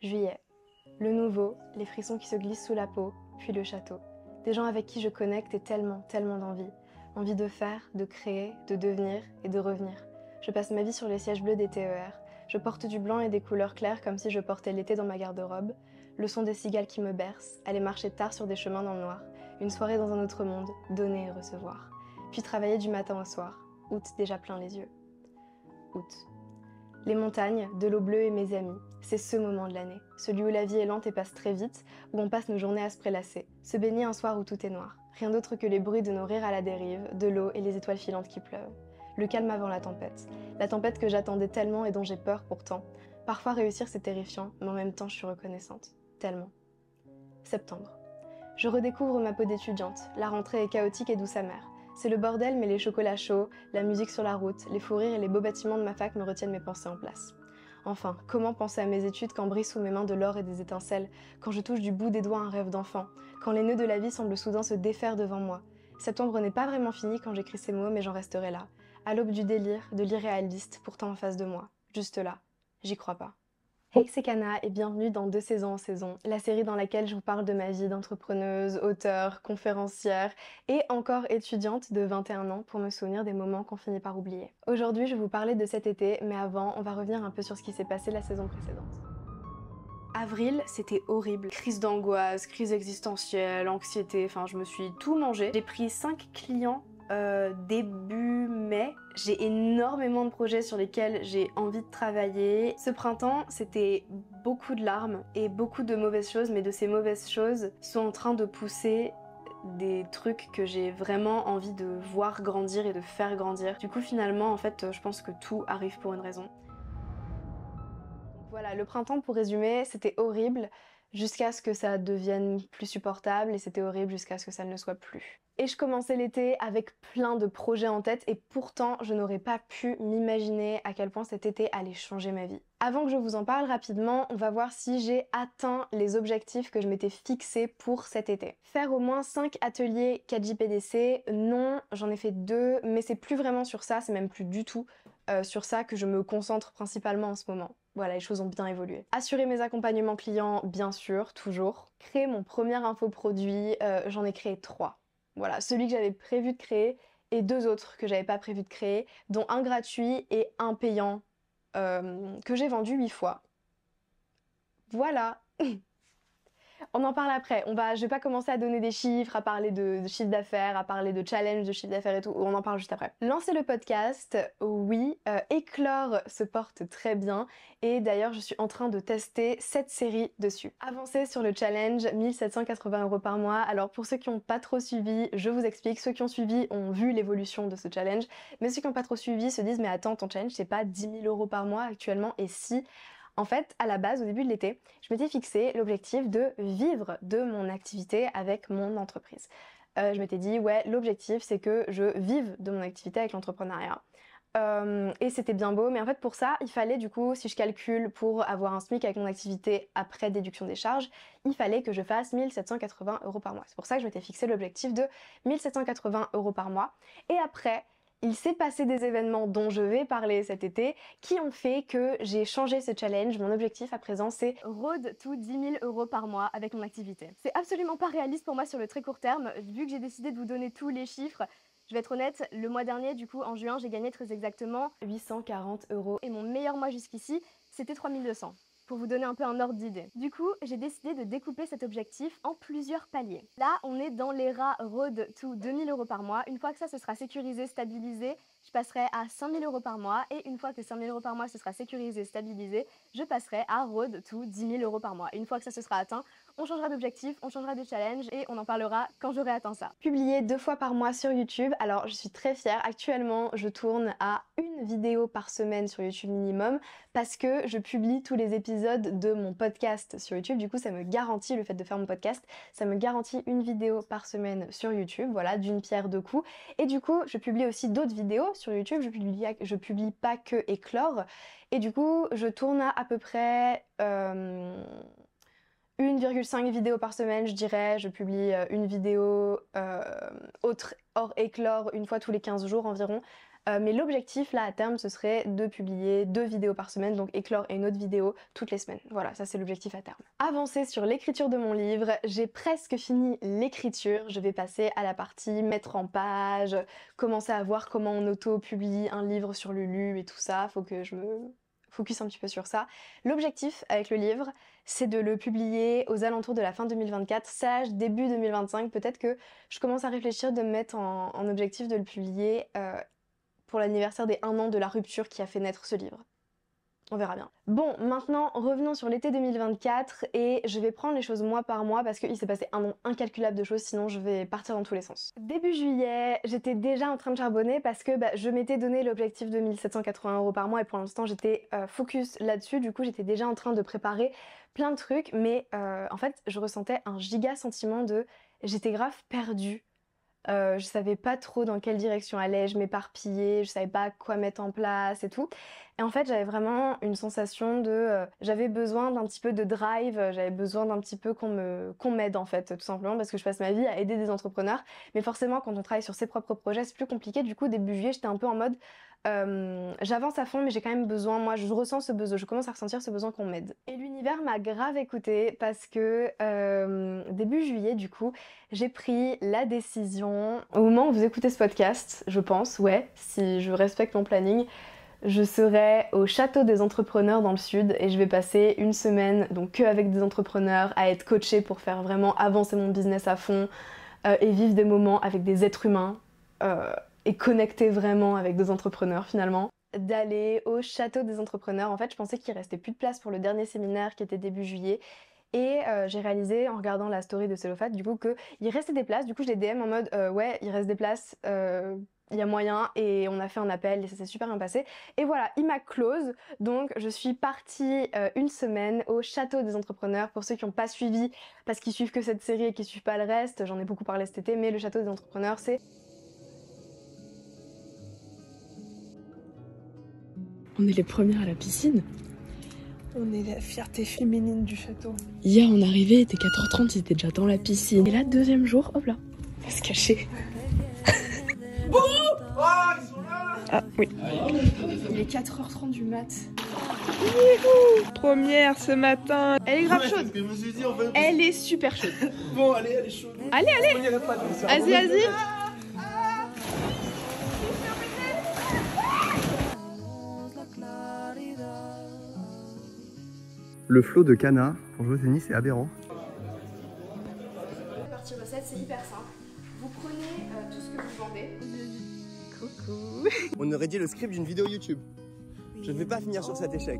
Juillet. Le nouveau, les frissons qui se glissent sous la peau, puis le château. Des gens avec qui je connecte et tellement, tellement d'envie. Envie de faire, de créer, de devenir et de revenir. Je passe ma vie sur les sièges bleus des TER. Je porte du blanc et des couleurs claires comme si je portais l'été dans ma garde-robe. Le son des cigales qui me berce, aller marcher tard sur des chemins dans le noir. Une soirée dans un autre monde, donner et recevoir. Puis travailler du matin au soir. Août déjà plein les yeux. Août. Les montagnes, de l'eau bleue et mes amis, c'est ce moment de l'année. Celui où la vie est lente et passe très vite, où on passe nos journées à se prélasser. Se baigner un soir où tout est noir. Rien d'autre que les bruits de nos rires à la dérive, de l'eau et les étoiles filantes qui pleuvent. Le calme avant la tempête. La tempête que j'attendais tellement et dont j'ai peur pourtant. Parfois réussir c'est terrifiant, mais en même temps je suis reconnaissante. Tellement. Septembre. Je redécouvre ma peau d'étudiante. La rentrée est chaotique et douce amère. C'est le bordel, mais les chocolats chauds, la musique sur la route, les fous rires et les beaux bâtiments de ma fac me retiennent mes pensées en place. Enfin, comment penser à mes études quand brille sous mes mains de l'or et des étincelles, quand je touche du bout des doigts un rêve d'enfant, quand les nœuds de la vie semblent soudain se défaire devant moi. Septembre n'est pas vraiment fini quand j'écris ces mots, mais j'en resterai là, à l'aube du délire, de l'irréaliste, pourtant en face de moi, juste là. J'y crois pas. Hey, c'est Kana et bienvenue dans De saison en saison, la série dans laquelle je vous parle de ma vie d'entrepreneuse, auteure, conférencière et encore étudiante de 21 ans pour me souvenir des moments qu'on finit par oublier. Aujourd'hui, je vais vous parler de cet été, mais avant, on va revenir un peu sur ce qui s'est passé la saison précédente. Avril, c'était horrible. Crise d'angoisse, crise existentielle, anxiété, enfin je me suis tout mangé. J'ai pris 5 clients début mai. J'ai énormément de projets sur lesquels j'ai envie de travailler. Ce printemps, c'était beaucoup de larmes et beaucoup de mauvaises choses, mais de ces mauvaises choses sont en train de pousser des trucs que j'ai vraiment envie de voir grandir et de faire grandir. Du coup, finalement, en fait, je pense que tout arrive pour une raison. Voilà, le printemps, pour résumer, c'était horrible jusqu'à ce que ça devienne plus supportable et c'était horrible jusqu'à ce que ça ne le soit plus. Et je commençais l'été avec plein de projets en tête et pourtant je n'aurais pas pu m'imaginer à quel point cet été allait changer ma vie. Avant que je vous en parle rapidement, on va voir si j'ai atteint les objectifs que je m'étais fixés pour cet été. Faire au moins 5 ateliers 4JPDC, non, j'en ai fait 2, mais c'est plus vraiment sur ça, c'est même plus du tout sur ça que je me concentre principalement en ce moment. Voilà, les choses ont bien évolué. Assurer mes accompagnements clients, bien sûr, toujours. Créer mon premier infoproduit, j'en ai créé 3. Voilà, celui que j'avais prévu de créer et 2 autres que j'avais pas prévu de créer, dont un gratuit et un payant que j'ai vendu 8 fois. Voilà. On en parle après. Je vais pas commencer à donner des chiffres, à parler de chiffre d'affaires, à parler de challenge de chiffre d'affaires et tout. On en parle juste après. Lancer le podcast, oui. Éclore se porte très bien. Et d'ailleurs, je suis en train de tester cette série dessus. Avancer sur le challenge 1780 € par mois. Alors pour ceux qui n'ont pas trop suivi, je vous explique. Ceux qui ont suivi ont vu l'évolution de ce challenge. Mais ceux qui n'ont pas trop suivi se disent mais attends, ton challenge c'est pas 10 000 € par mois actuellement. Et si... En fait, à la base, au début de l'été, je m'étais fixé l'objectif de vivre de mon activité avec mon entreprise. Je m'étais dit, ouais, l'objectif c'est que je vive de mon activité avec l'entrepreneuriat. Et c'était bien beau, mais en fait pour ça, il fallait du coup, si je calcule pour avoir un SMIC avec mon activité après déduction des charges, il fallait que je fasse 1780 € par mois. C'est pour ça que je m'étais fixé l'objectif de 1780 € par mois. Et après, il s'est passé des événements dont je vais parler cet été qui ont fait que j'ai changé ce challenge. Mon objectif à présent c'est road to 10 000 € par mois avec mon activité. C'est absolument pas réaliste pour moi sur le très court terme, vu que j'ai décidé de vous donner tous les chiffres. Je vais être honnête, le mois dernier, du coup en juin, j'ai gagné très exactement 840 € et mon meilleur mois jusqu'ici, c'était 3200. Pour vous donner un peu un ordre d'idée. Du coup, j'ai décidé de découper cet objectif en plusieurs paliers. Là, on est dans l'ERA Road to 2000 € par mois. Une fois que ça, ce sera sécurisé, stabilisé, je passerai à 5000 € par mois. Et une fois que 5000 € par mois, ce sera sécurisé, stabilisé, je passerai à Road to 10 000 € par mois. Et une fois que ça, ce sera atteint, on changera d'objectif, on changera de challenge et on en parlera quand j'aurai atteint ça. Publier 2 fois par mois sur YouTube, alors je suis très fière. Actuellement, je tourne à une vidéo par semaine sur YouTube minimum parce que je publie tous les épisodes de mon podcast sur YouTube. Du coup, ça me garantit, le fait de faire mon podcast, ça me garantit une vidéo par semaine sur YouTube, voilà, d'une pierre deux coups. Et du coup, je publie aussi d'autres vidéos sur YouTube, je publie pas que Éclore. Et du coup, je tourne à peu près 1,5 vidéos par semaine, je dirais. Je publie une vidéo autre hors Éclore une fois tous les 15 jours environ. Mais l'objectif là à terme ce serait de publier 2 vidéos par semaine, donc éclore une autre vidéo toutes les semaines. Voilà, ça c'est l'objectif à terme. Avancer sur l'écriture de mon livre, j'ai presque fini l'écriture, je vais passer à la partie mettre en page, commencer à voir comment on auto-publie un livre sur Lulu et tout ça, faut que je me focus un petit peu sur ça. L'objectif avec le livre, c'est de le publier aux alentours de la fin 2024, sage début 2025, peut-être que je commence à réfléchir de me mettre en objectif de le publier pour l'anniversaire des 1 an de la rupture qui a fait naître ce livre. On verra bien. Bon, maintenant revenons sur l'été 2024 et je vais prendre les choses mois par mois parce qu'il s'est passé un nombre incalculable de choses, sinon je vais partir dans tous les sens. Début juillet, j'étais déjà en train de charbonner parce que je m'étais donné l'objectif de 1 780 € par mois et pour l'instant j'étais focus là-dessus, du coup j'étais déjà en train de préparer plein de trucs, mais en fait je ressentais un giga sentiment de j'étais grave perdue. Je savais pas trop dans quelle direction aller, je m'éparpillais, je savais pas quoi mettre en place et tout. Et en fait, j'avais vraiment une sensation de... j'avais besoin d'un petit peu de drive, j'avais besoin d'un petit peu qu'on m'aide en fait, tout simplement, parce que je passe ma vie à aider des entrepreneurs. Mais forcément, quand on travaille sur ses propres projets, c'est plus compliqué. Du coup, début juillet, j'étais un peu en mode... j'avance à fond mais j'ai quand même besoin, moi je ressens ce besoin, je commence à ressentir ce besoin qu'on m'aide. Et l'univers m'a grave écoutée parce que début juillet du coup j'ai pris la décision, au moment où vous écoutez ce podcast je pense, ouais, si je respecte mon planning, je serai au château des entrepreneurs dans le sud et je vais passer une semaine donc que avec des entrepreneurs à être coachée pour faire vraiment avancer mon business à fond et vivre des moments avec des êtres humains. Et connecter vraiment avec des entrepreneurs finalement. D'aller au château des entrepreneurs, en fait je pensais qu'il restait plus de place pour le dernier séminaire qui était début juillet et j'ai réalisé en regardant la story de Cellophat du coup qu'il restait des places, du coup je les DM en mode ouais il reste des places, il y a moyen et on a fait un appel et ça s'est super bien passé et voilà il m'a close donc je suis partie une semaine au château des entrepreneurs. Pour ceux qui n'ont pas suivi parce qu'ils suivent que cette série et qui suivent pas le reste, j'en ai beaucoup parlé cet été, mais le château des entrepreneurs c'est... On est les premières à la piscine. On est la fierté féminine du château. Hier, on arrivait, il était 4h30, ils étaient déjà dans la piscine. Et là, deuxième jour, hop là, on va se cacher. Bon ah, ils sont là. Ah oui. Il est 4h30 du mat. Youhou, première ce matin. Elle est grave chaude. Je me suis dit, en fait... Elle est super chaude. Bon, allez, elle est chaude. Allez, allez. Vas-y, vas-y. Le flot de Cana pour jouer au tennis est aberrant. La partie recette, c'est hyper simple. Vous prenez tout ce que vous vendez. Coucou. On aurait dit le script d'une vidéo YouTube. Je ne vais pas finir sur cet échec.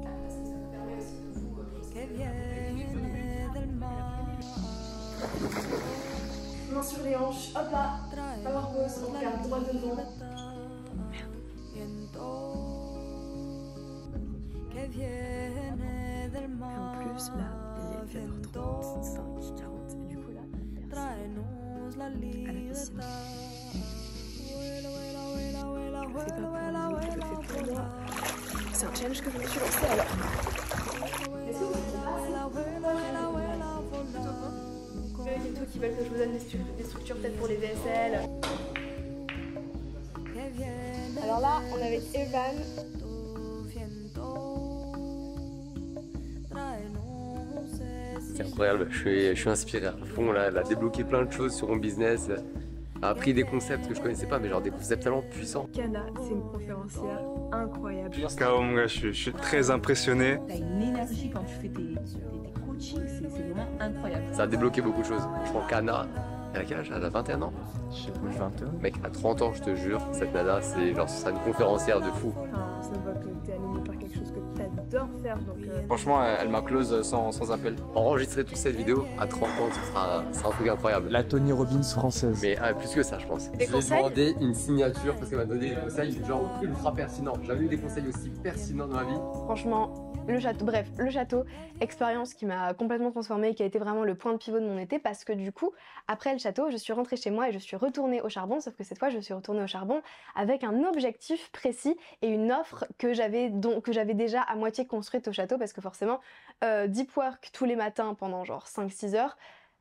Main sur les hanches, hop là, power pose, on regarde droit devant. En plus, là, il est 4h35, 40, et du coup, là, personne à la piscine. Je le fais pas pour les autres, je le fais pour moi. C'est un challenge que je me suis lancé alors. Est-ce que vous savez pas, il y a d'autres qui veulent que je vous donne des structures peut-être pour les VSL. Alors là, on est avec Evan. C'est incroyable, je suis inspiré à fond là, elle a débloqué plein de choses sur mon business, elle a appris des concepts que je connaissais pas mais genre des concepts tellement puissants. Cana, c'est une conférencière incroyable. Kao, mon gars, je suis très impressionné. T'as une énergie quand tu fais tes coachings, c'est vraiment incroyable. Ça a débloqué beaucoup de choses. Franchement Cana, elle a quel âge? Elle a 21 ans? Je sais plus, 21. Mec, à 30 ans je te jure, cette nana c'est genre c'est une conférencière de fou. Enfin, ça voit que t'es animé par quelque chose que t'adores faire, donc... Franchement, elle m'a close sans appel. Enregistrer toute cette vidéo à 30 ans, ce sera un truc incroyable. La Tony Robbins française. Mais plus que ça je pense. Des Je lui ai conseils demandé une signature parce qu'elle m'a donné des conseils genre ultra pertinents. J'avais eu des conseils aussi pertinents dans ma vie. Franchement, le château, bref, le château, expérience qui m'a complètement transformée et qui a été vraiment le point de pivot de mon été parce que du coup, après le château, je suis rentrée chez moi et je suis retournée au charbon, sauf que cette fois, je suis retournée au charbon avec un objectif précis et une offre que j'avais déjà à moitié construite au château parce que forcément, deep work tous les matins pendant genre 5-6 heures,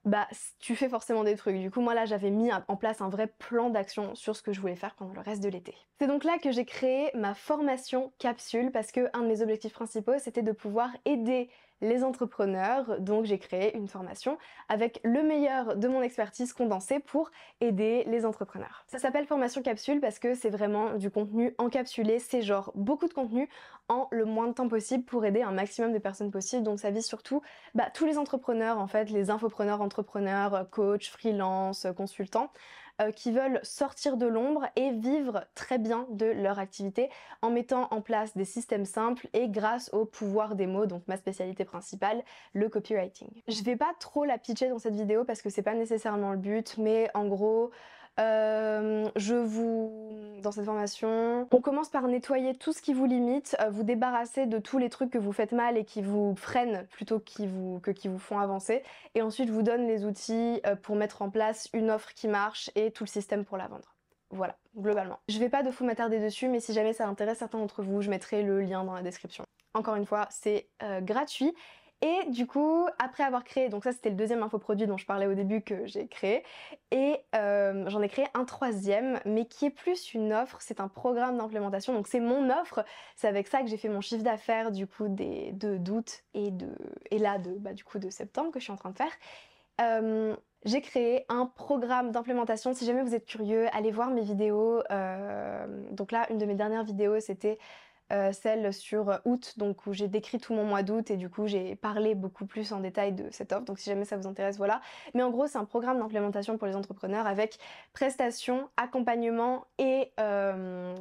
bah tu fais forcément des trucs. Du coup moi là j'avais mis en place un vrai plan d'action sur ce que je voulais faire pendant le reste de l'été. C'est donc là que j'ai créé ma formation capsule parce que un de mes objectifs principaux c'était de pouvoir aider les entrepreneurs, donc j'ai créé une formation avec le meilleur de mon expertise condensée pour aider les entrepreneurs. Ça s'appelle formation capsule parce que c'est vraiment du contenu encapsulé, c'est genre beaucoup de contenu en le moins de temps possible pour aider un maximum de personnes possible, donc ça vise surtout tous les entrepreneurs en fait, les infopreneurs, entrepreneurs, coachs, freelance, consultants, qui veulent sortir de l'ombre et vivre très bien de leur activité en mettant en place des systèmes simples et grâce au pouvoir des mots, donc ma spécialité principale, le copywriting. Je vais pas trop la pitcher dans cette vidéo parce que c'est pas nécessairement le but, mais en gros, dans cette formation, on commence par nettoyer tout ce qui vous limite, vous débarrasser de tous les trucs que vous faites mal et qui vous freinent plutôt que qui vous font avancer, et ensuite je vous donne les outils pour mettre en place une offre qui marche et tout le système pour la vendre. Voilà, globalement. Je vais pas de fou m'attarder dessus, mais si jamais ça intéresse certains d'entre vous, je mettrai le lien dans la description. Encore une fois, c'est gratuit. Et du coup, après avoir créé, donc ça c'était le deuxième infoproduit dont je parlais au début que j'ai créé, et j'en ai créé un troisième, mais qui est plus une offre, c'est un programme d'implémentation, donc c'est mon offre, c'est avec ça que j'ai fait mon chiffre d'affaires du coup d'août et là du coup de septembre que je suis en train de faire. J'ai créé un programme d'implémentation, si jamais vous êtes curieux, allez voir mes vidéos, donc là une de mes dernières vidéos c'était celle sur août, donc où j'ai décrit tout mon mois d'août et du coup j'ai parlé beaucoup plus en détail de cette offre, donc si jamais ça vous intéresse, voilà. Mais en gros c'est un programme d'implémentation pour les entrepreneurs avec prestations, accompagnement et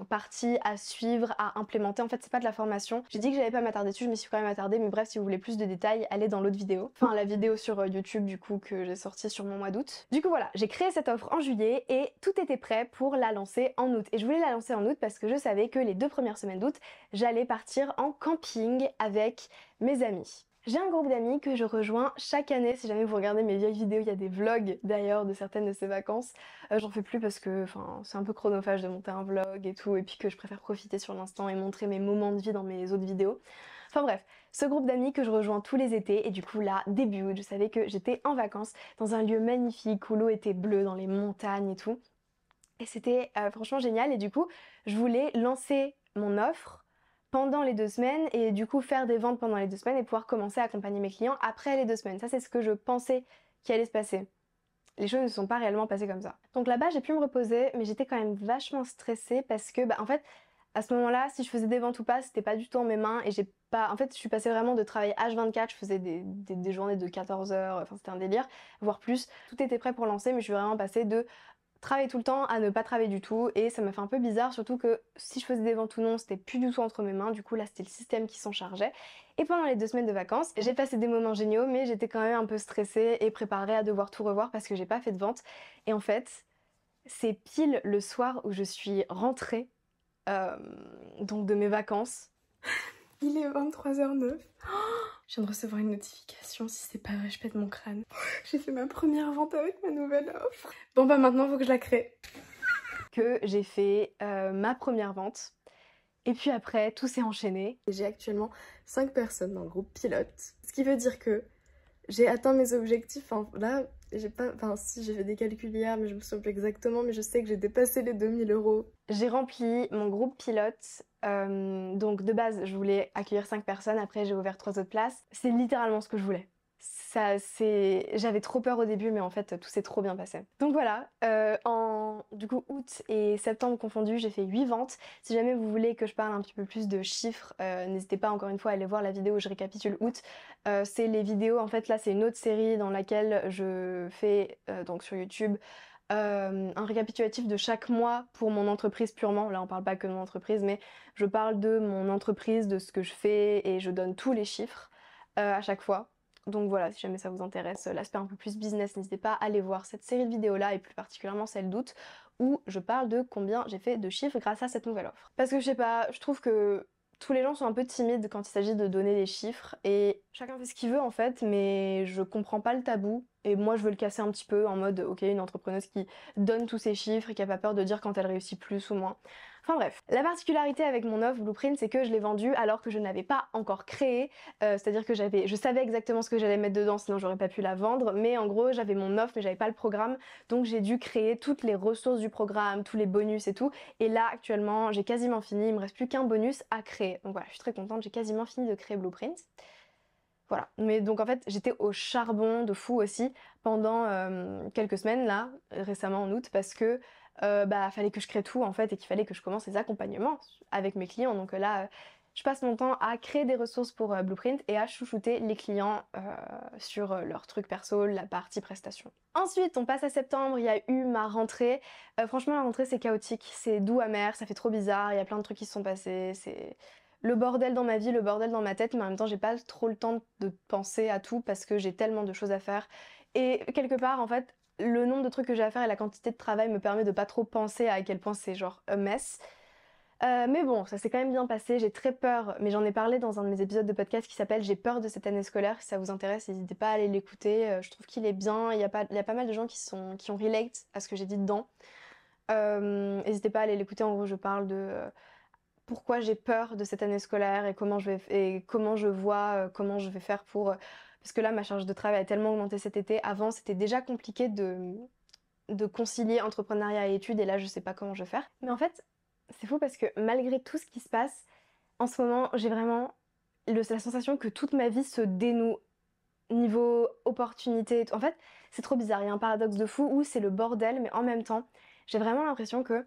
partie à suivre, à implémenter. En fait c'est pas de la formation, j'ai dit que j'allais pas m'attarder dessus, je me suis quand même attardée, mais bref si vous voulez plus de détails, allez dans l'autre vidéo, enfin la vidéo sur YouTube du coup que j'ai sortie sur mon mois d'août. Du coup voilà, j'ai créé cette offre en juillet et tout était prêt pour la lancer en août, et je voulais la lancer en août parce que je savais que les 2 premières semaines d'août j'allais partir en camping avec mes amis. J'ai un groupe d'amis que je rejoins chaque année. Si jamais vous regardez mes vieilles vidéos, il y a des vlogs d'ailleurs de certaines de ces vacances. J'en fais plus parce que c'est un peu chronophage de monter un vlog et tout, et puis que je préfère profiter sur l'instant et montrer mes moments de vie dans mes autres vidéos. Enfin bref, ce groupe d'amis que je rejoins tous les étés, et du coup là, début août, je savais que j'étais en vacances dans un lieu magnifique où l'eau était bleue dans les montagnes et tout. Et c'était franchement génial, et du coup je voulais lancer mon offre pendant les 2 semaines et du coup faire des ventes pendant les 2 semaines et pouvoir commencer à accompagner mes clients après les 2 semaines. Ça c'est ce que je pensais qui allait se passer. Les choses ne sont pas réellement passées comme ça. Donc là-bas j'ai pu me reposer, mais j'étais quand même vachement stressée parce que en fait à ce moment-là, si je faisais des ventes ou pas, c'était pas du tout en mes mains, et en fait je suis passée vraiment de travailler H24, je faisais des journées de 14 heures, enfin c'était un délire, voire plus. Tout était prêt pour lancer, mais je suis vraiment passée de travailler tout le temps à ne pas travailler du tout, et ça m'a fait un peu bizarre, surtout que si je faisais des ventes ou non c'était plus du tout entre mes mains. Du coup là c'était le système qui s'en chargeait. Et pendant les 2 semaines de vacances j'ai passé des moments géniaux, mais j'étais quand même un peu stressée et préparée à devoir tout revoir parce que j'ai pas fait de vente. Et en fait c'est pile le soir où je suis rentrée donc de mes vacances. Il est 23h09. Je viens de recevoir une notification, si c'est pas vrai je pète mon crâne. J'ai fait ma première vente avec ma nouvelle offre. Bon maintenant faut que je la crée. Que j'ai fait ma première vente, et puis après tout s'est enchaîné. J'ai actuellement 5 personnes dans le groupe pilote, ce qui veut dire que j'ai atteint mes objectifs. Là j'ai pas, si j'ai fait des calculs hier mais je me souviens plus exactement, mais je sais que j'ai dépassé les 2000 €. J'ai rempli mon groupe pilote, donc de base je voulais accueillir 5 personnes, après j'ai ouvert 3 autres places. C'est littéralement ce que je voulais. J'avais trop peur au début, mais en fait tout s'est trop bien passé. Donc voilà, du coup août et septembre confondus, j'ai fait 8 ventes. Si jamais vous voulez que je parle un petit peu plus de chiffres, n'hésitez pas encore une fois à aller voir la vidéo où je récapitule août. C'est les vidéos, en fait là c'est une autre série dans laquelle je fais, donc sur YouTube, un récapitulatif de chaque mois pour mon entreprise purement. Là on parle pas que de mon entreprise, mais je parle de mon entreprise, de ce que je fais, et je donne tous les chiffres à chaque fois. Donc voilà, si jamais ça vous intéresse, l'aspect un peu plus business, n'hésitez pas à aller voir cette série de vidéos là, et plus particulièrement celle d'août où je parle de combien j'ai fait de chiffres grâce à cette nouvelle offre. Parce que je sais pas, je trouve que tous les gens sont un peu timides quand il s'agit de donner des chiffres, et chacun fait ce qu'il veut en fait, mais je comprends pas le tabou, et moi je veux le casser un petit peu en mode ok, une entrepreneuse qui donne tous ses chiffres et qui a pas peur de dire quand elle réussit plus ou moins. Enfin bref, la particularité avec mon offre Blueprint, c'est que je l'ai vendue alors que je n'avais pas encore créé, c'est-à-dire que je savais exactement ce que j'allais mettre dedans, sinon j'aurais pas pu la vendre, mais en gros j'avais mon offre mais j'avais pas le programme, donc j'ai dû créer toutes les ressources du programme, tous les bonus et tout, et là actuellement j'ai quasiment fini, il me reste plus qu'un bonus à créer, donc voilà, je suis très contente, j'ai quasiment fini de créer Blueprint. Voilà, mais donc en fait j'étais au charbon de fou aussi pendant quelques semaines là, récemment en août, parce que fallait que je crée tout en fait et qu'il fallait que je commence les accompagnements avec mes clients. Donc là, je passe mon temps à créer des ressources pour Blueprint et à chouchouter les clients sur leurs trucs perso, la partie prestation. Ensuite, on passe à septembre, il y a eu ma rentrée. Franchement, la rentrée c'est chaotique, c'est doux amer, ça fait trop bizarre, il y a plein de trucs qui se sont passés, c'est le bordel dans ma vie, le bordel dans ma tête, mais en même temps j'ai pas trop le temps de penser à tout parce que j'ai tellement de choses à faire. Et quelque part en fait, le nombre de trucs que j'ai à faire et la quantité de travail me permet de pas trop penser à quel point c'est genre a mess. Mais bon, ça s'est quand même bien passé, j'ai très peur, mais j'en ai parlé dans un de mes épisodes de podcast qui s'appelle J'ai peur de cette année scolaire, si ça vous intéresse, n'hésitez pas à aller l'écouter, je trouve qu'il est bien, il y a pas mal de gens qui ont relate à ce que j'ai dit dedans. N'hésitez pas à aller l'écouter, en gros je parle de pourquoi j'ai peur de cette année scolaire et comment je vois comment je vais faire pour... Parce que là, ma charge de travail a tellement augmenté cet été. Avant, c'était déjà compliqué de concilier entrepreneuriat et études, et là, je sais pas comment je vais faire. Mais en fait, c'est fou parce que malgré tout ce qui se passe, en ce moment, j'ai vraiment la sensation que toute ma vie se dénoue niveau opportunité. En fait, c'est trop bizarre. Il y a un paradoxe de fou où c'est le bordel, mais en même temps, j'ai vraiment l'impression que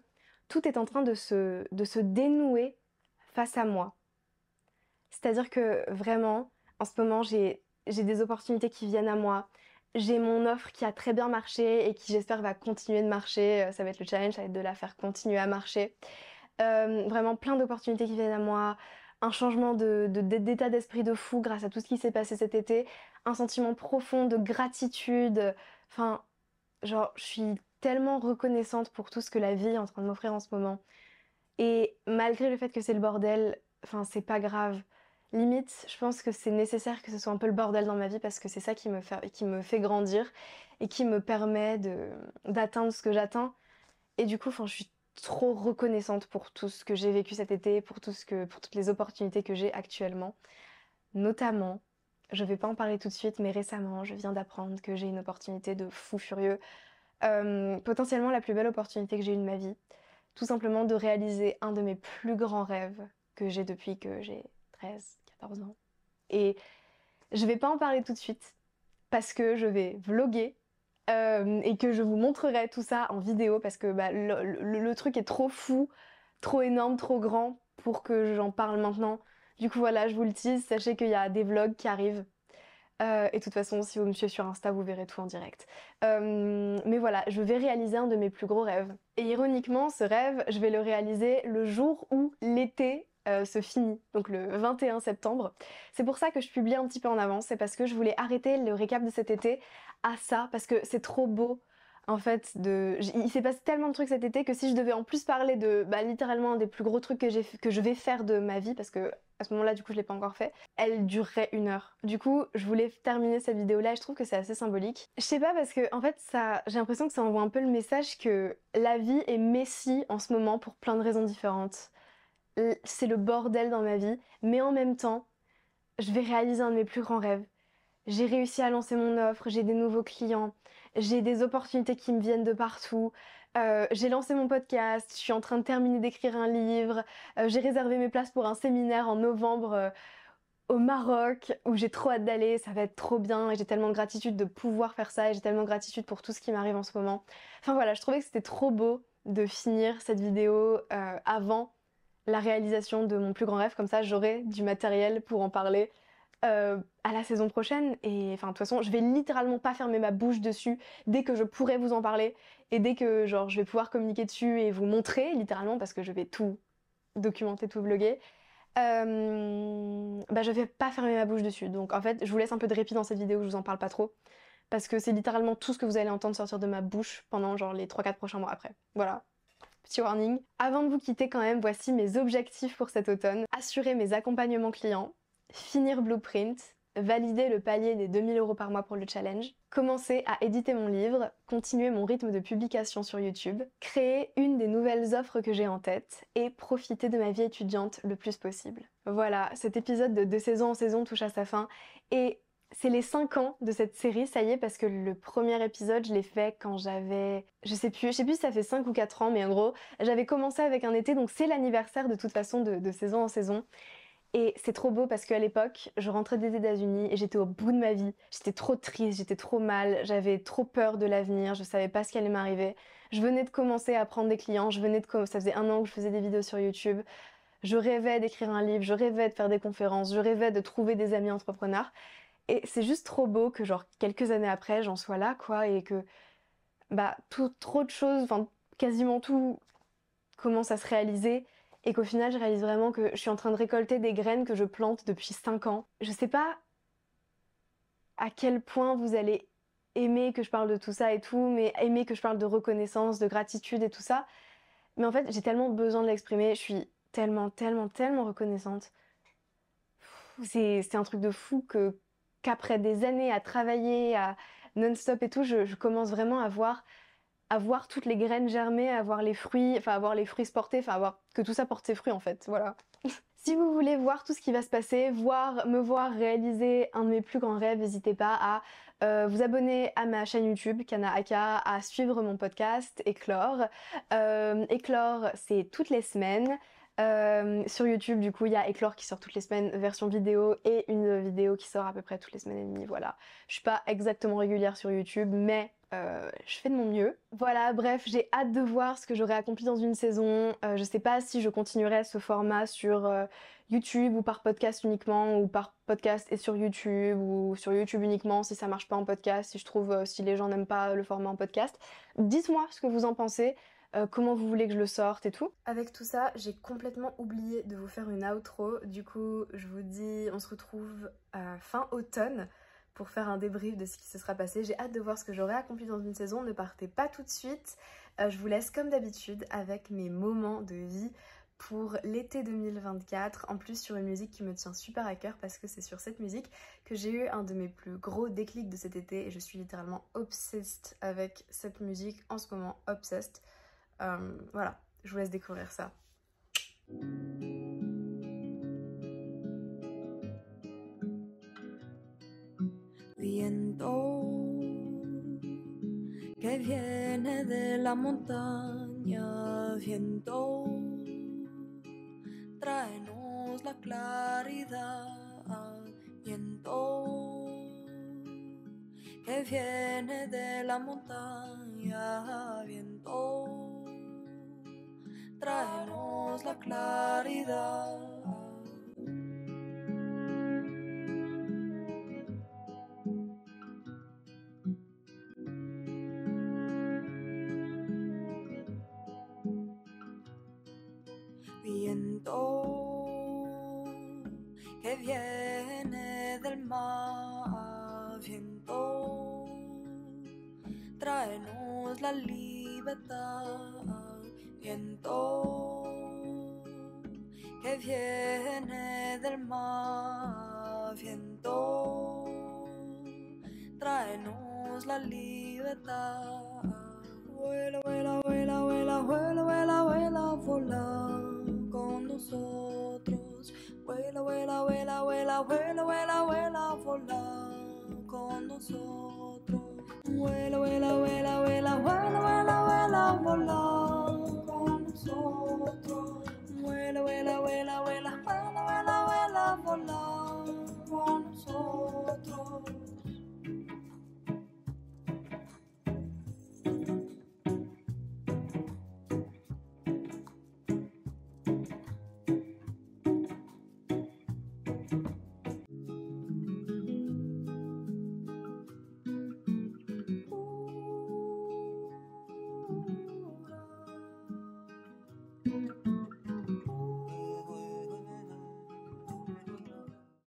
tout est en train de se dénouer face à moi. C'est-à-dire que vraiment, en ce moment, j'ai des opportunités qui viennent à moi. J'ai mon offre qui a très bien marché et qui j'espère va continuer de marcher. Ça va être le challenge, ça va être de la faire continuer à marcher. Vraiment plein d'opportunités qui viennent à moi. Un changement d'état d'esprit de fou grâce à tout ce qui s'est passé cet été. Un sentiment profond de gratitude. Enfin, genre, je suis tellement reconnaissante pour tout ce que la vie est en train de m'offrir en ce moment. Et malgré le fait que c'est le bordel, enfin, c'est pas grave. Limite, je pense que c'est nécessaire que ce soit un peu le bordel dans ma vie parce que c'est ça qui me fait grandir et qui me permet d'atteindre ce que j'atteins. Et du coup, enfin, je suis trop reconnaissante pour tout ce que j'ai vécu cet été, pour toutes les opportunités que j'ai actuellement. Notamment, je vais pas en parler tout de suite, mais récemment, je viens d'apprendre que j'ai une opportunité de fou furieux. Potentiellement la plus belle opportunité que j'ai eue de ma vie. Tout simplement de réaliser un de mes plus grands rêves que j'ai depuis que j'ai 13-14 ans. Et je vais pas en parler tout de suite parce que je vais vlogger et que je vous montrerai tout ça en vidéo parce que le truc est trop fou, trop énorme, trop grand pour que j'en parle maintenant. Du coup voilà, je vous le tease, sachez qu'il y a des vlogs qui arrivent. Et de toute façon, si vous me suivez sur Insta, vous verrez tout en direct. Mais voilà, je vais réaliser un de mes plus gros rêves. Et ironiquement, ce rêve, je vais le réaliser le jour où l'été se finit, donc le 21 septembre. C'est pour ça que je publie un petit peu en avance, c'est parce que je voulais arrêter le récap de cet été à ça, parce que c'est trop beau. En fait, il s'est passé tellement de trucs cet été que si je devais en plus parler de littéralement un des plus gros trucs que je vais faire de ma vie, parce que à ce moment-là, du coup, je l'ai pas encore fait, elle durerait 1 heure. Du coup, je voulais terminer cette vidéo-là et je trouve que c'est assez symbolique. Je sais pas parce que, en fait, j'ai l'impression que ça envoie un peu le message que la vie est messy en ce moment pour plein de raisons différentes. C'est le bordel dans ma vie, mais en même temps, je vais réaliser un de mes plus grands rêves. J'ai réussi à lancer mon offre, j'ai des nouveaux clients, j'ai des opportunités qui me viennent de partout, j'ai lancé mon podcast, je suis en train de terminer d'écrire un livre, j'ai réservé mes places pour un séminaire en novembre au Maroc où j'ai trop hâte d'aller, ça va être trop bien et j'ai tellement de gratitude de pouvoir faire ça et j'ai tellement de gratitude pour tout ce qui m'arrive en ce moment. Enfin voilà, je trouvais que c'était trop beau de finir cette vidéo avant la réalisation de mon plus grand rêve, comme ça j'aurai du matériel pour en parler à la saison prochaine. Et enfin de toute façon je vais littéralement pas fermer ma bouche dessus dès que je pourrai vous en parler et dès que genre je vais pouvoir communiquer dessus et vous montrer littéralement parce que je vais tout documenter, tout vlogger. Je vais pas fermer ma bouche dessus, donc en fait je vous laisse un peu de répit dans cette vidéo, je vous en parle pas trop parce que c'est littéralement tout ce que vous allez entendre sortir de ma bouche pendant genre les 3-4 prochains mois après. Voilà. Petit warning. Avant de vous quitter quand même, voici mes objectifs pour cet automne. Assurer mes accompagnements clients, finir Blueprint valider le palier des 2 000 € par mois pour le challenge, commencer à éditer mon livre, continuer mon rythme de publication sur YouTube, créer une des nouvelles offres que j'ai en tête et profiter de ma vie étudiante le plus possible. Voilà, cet épisode de saison en saison touche à sa fin et c'est les 5 ans de cette série, ça y est, parce que le premier épisode, je l'ai fait quand j'avais... Je sais plus si ça fait 5 ou 4 ans, mais en gros, j'avais commencé avec un été, donc c'est l'anniversaire de toute façon de saison en saison. Et c'est trop beau parce qu'à l'époque, je rentrais des États-Unis et j'étais au bout de ma vie. J'étais trop triste, j'étais trop mal, j'avais trop peur de l'avenir, je savais pas ce qui allait m'arriver. Je venais de commencer à prendre des clients, ça faisait 1 an que je faisais des vidéos sur YouTube. Je rêvais d'écrire un livre, je rêvais de faire des conférences, je rêvais de trouver des amis entrepreneurs. Et c'est juste trop beau que genre quelques années après, j'en sois là, quoi, et que trop de choses, enfin quasiment tout commence à se réaliser. Et qu'au final, je réalise vraiment que je suis en train de récolter des graines que je plante depuis 5 ans. Je sais pas à quel point vous allez aimer que je parle de tout ça et tout, mais aimer que je parle de reconnaissance, de gratitude et tout ça. Mais en fait, j'ai tellement besoin de l'exprimer, je suis tellement reconnaissante. C'est un truc de fou qu'après des années à travailler, à non-stop et tout, je commence vraiment à voir toutes les graines germer, à voir les fruits se porter, que tout ça porte ses fruits en fait, voilà. Si vous voulez voir tout ce qui va se passer, me voir réaliser un de mes plus grands rêves, n'hésitez pas à vous abonner à ma chaîne YouTube, Kana Aka, à suivre mon podcast, Éclore. Éclore, c'est toutes les semaines. Sur YouTube, du coup, il y a Éclore qui sort toutes les semaines, version vidéo, et une vidéo qui sort à peu près toutes les semaines et demie, voilà. Je suis pas exactement régulière sur YouTube, mais je fais de mon mieux. Voilà, bref, j'ai hâte de voir ce que j'aurai accompli dans une saison. Je sais pas si je continuerai ce format sur YouTube ou par podcast uniquement, ou par podcast et sur YouTube, ou sur YouTube uniquement si ça marche pas en podcast, si les gens n'aiment pas le format en podcast. Dites-moi ce que vous en pensez. Comment vous voulez que je le sorte et tout. Avec tout ça, j'ai complètement oublié de vous faire une outro. Du coup, je vous dis, on se retrouve fin automne pour faire un débrief de ce qui se sera passé. J'ai hâte de voir ce que j'aurai accompli dans une saison. Ne partez pas tout de suite. Je vous laisse comme d'habitude avec mes moments de vie pour l'été 2024. En plus sur une musique qui me tient super à cœur parce que c'est sur cette musique que j'ai eu un de mes plus gros déclics de cet été et je suis littéralement obsessed avec cette musique en ce moment, obsessed. Voilà, je vous laisse découvrir ça. Viento que viene de la montaña, viento, tráenos la claridad, viento que viene de la montaña, viento, tráenos la claridad. Viento que viene del mar, viento, tráenos la libertad, viento que viene del mar, viento, tráenos la libertad. Vuela, vuela, vuela, vuela, vuela, vuela, vuela, vuela con nosotros. Vuela, vuela, vuela, vuela, vuela, vuela, vuela, vuela con nosotros. Vuela, vuela, vuela, vuela, vuela, vuela, vuela, vuela con nosotros. Vuela, vuela, vuela, vuela, vuela, vuela, vuela, vuela.